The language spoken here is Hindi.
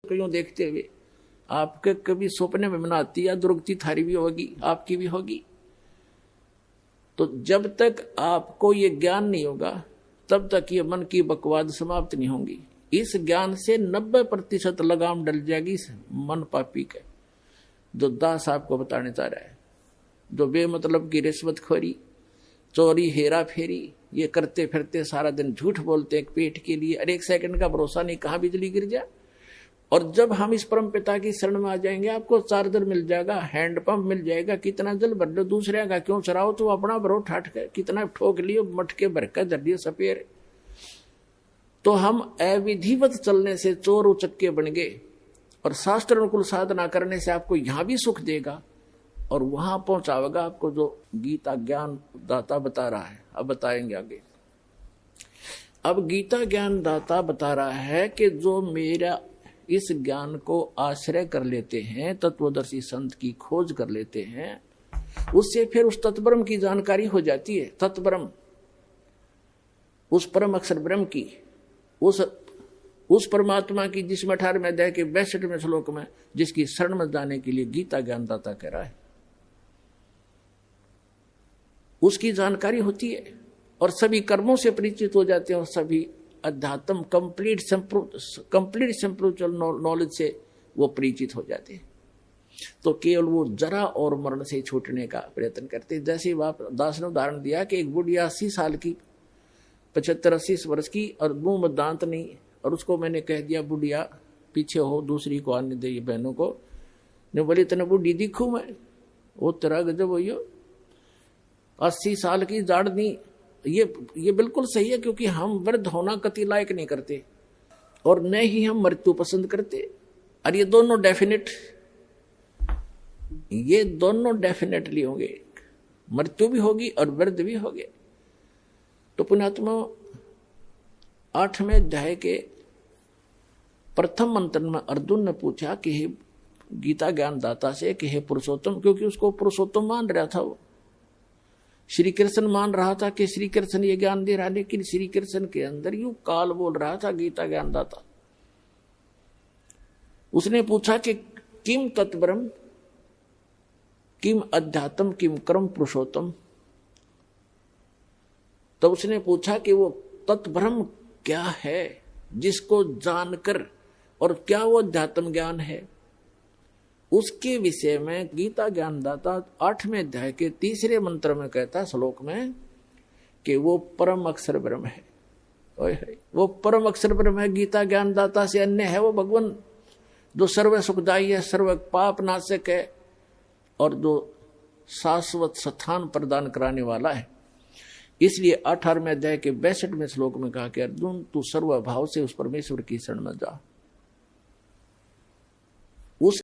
क्यों देखते हुए? आपके कभी सपने में बनाती या दुर्गति थारी भी होगी, आपकी भी होगी। तो जब तक आपको ये ज्ञान नहीं होगा तब तक ये मन की बकवाद समाप्त नहीं होंगी। इस ज्ञान से 90% लगाम डल जाएगी इस मन पापी के, जो दास आपको बताने चाह रहा है। जो बेमतलब की रिश्वतखोरी, चोरी, हेरा फेरी ये करते फिरते सारा दिन झूठ बोलते एक पेट के लिए, और एक सेकंड का भरोसा नहीं कहाँ बिजली गिर जाए। और जब हम इस परम पिता की शरण में आ जाएंगे, आपको चार्जर मिल जाएगा, हैंडपंप मिल जाएगा, कितना जल भर लो, दूसरे का क्यों चराओ, तो अपना भरो ठाट कर, कितना ठोक लियो, मटके भर कर धर लियो सपेर। तो हम अविधिवत चलने से चोर उचक्के बन गए, और शास्त्र अनुकूल साधना करने से आपको यहां भी सुख देगा और वहां पहुंचावेगा आपको जो गीता ज्ञान दाता बता रहा है। अब बताएंगे आगे। अब गीता ज्ञान दाता बता रहा है कि जो मेरा इस ज्ञान को आश्रय कर लेते हैं, तत्वदर्शी संत की खोज कर लेते हैं, उससे फिर उस तत्ब्रह्म की जानकारी हो जाती है। तत्ब्रह्म, उस परम अक्षर ब्रह्म की, उस परमात्मा की, जिसमें 18वें अध्याय के 62वें श्लोक में जिसकी शरण में जाने के लिए गीता ज्ञानदाता कह रहा है, उसकी जानकारी होती है और सभी कर्मों से परिचित हो जाते हैं और सभी अध्यात्म कंप्लीट स्पिरिचुअल नॉलेज से वो परिचित हो जाते हैं। तो केवल वो जरा और मरण से छूटने का प्रयत्न करते हैं। जैसे दास ने उदाहरण दिया कि एक बुढ़िया 80 साल की, 75-80 वर्ष की, और मुंह में दांत नहीं, और उसको मैंने कह दिया बुढ़िया पीछे हो, दूसरी को आने दे, बहनों को ने बोली तेने बुढ़ी दिखू मैं, वो तेरा गजब हो, 80 साल की जाड़ नहीं। ये बिल्कुल सही है, क्योंकि हम वृद्ध होना कति लायक नहीं करते और न ही हम मृत्यु पसंद करते। और ये दोनों डेफिनेटली होंगे, मृत्यु भी होगी और वृद्ध भी होंगे। तो पुण्यात्मा 8वें अध्याय के प्रथम मंत्र में अर्जुन ने पूछा कि हे गीता ज्ञान दाता से कि हे पुरुषोत्तम, क्योंकि उसको पुरुषोत्तम मान रहा था, वो श्री कृष्ण मान रहा था कि श्री कृष्ण ये ज्ञान दे रहा, लेकिन श्री कृष्ण के अंदर यूं काल बोल रहा था गीता ज्ञान दाता। उसने पूछा कि किम तत्ब्रह्म, किम अध्यात्म, किम कर्म पुरुषोत्तम। तो उसने पूछा कि वो तत्ब्रह्म क्या है जिसको जानकर, और क्या वो अध्यात्म ज्ञान है, उसके विषय में गीता ज्ञानदाता 8वें अध्याय के 3 मंत्र में कहता, श्लोक में, कि वो परम अक्षर ब्रह्म है। वो परम अक्षर ब्रह्म है, गीता ज्ञानदाता से अन्य है वो भगवान, जो सर्व सुखदायी है, सर्व पाप नाशक है, और जो शाश्वत स्थान प्रदान कराने वाला है। इसलिए 18वें अध्याय के 62वें श्लोक में कहा कि अर्जुन तू सर्वभाव से उस परमेश्वर की शरण में जा। उस